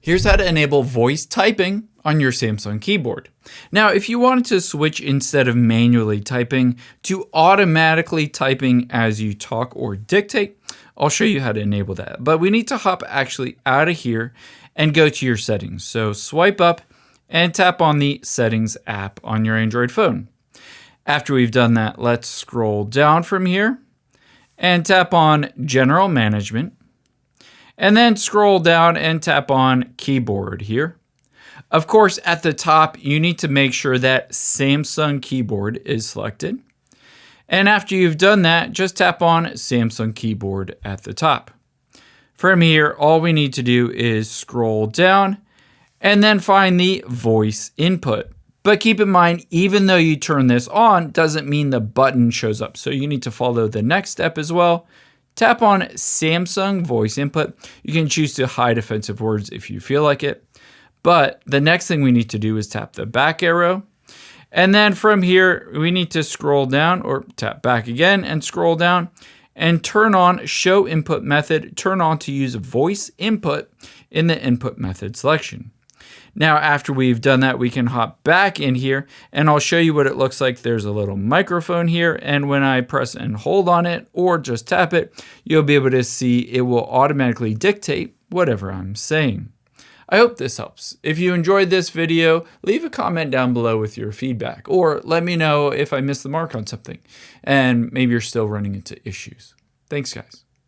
Here's how to enable voice typing on your Samsung keyboard. Now, if you wanted to switch instead of manually typing to automatically typing as you talk or dictate, I'll show you how to enable that. But we need to hop actually out of here and go to your settings. So swipe up and tap on the Settings app on your Android phone. After we've done that, let's scroll down from here and tap on General Management. And then scroll down and tap on Keyboard here. Of course, at the top, you need to make sure that Samsung Keyboard is selected. And after you've done that, just tap on Samsung Keyboard at the top. From here, all we need to do is scroll down and then find the voice input. But keep in mind, even though you turn this on, doesn't mean the button shows up. So you need to follow the next step as well. Tap on Samsung voice input. You can choose to hide offensive words if you feel like it. But the next thing we need to do is tap the back arrow. And then from here, we need to scroll down or tap back again and scroll down and turn on show input method. Turn on to use voice input in the input method selection. Now, after we've done that, we can hop back in here and I'll show you what it looks like. There's a little microphone here, and when I press and hold on it or just tap it, you'll be able to see it will automatically dictate whatever I'm saying. I hope this helps. If you enjoyed this video, leave a comment down below with your feedback, or let me know if I missed the mark on something and maybe you're still running into issues. Thanks, guys.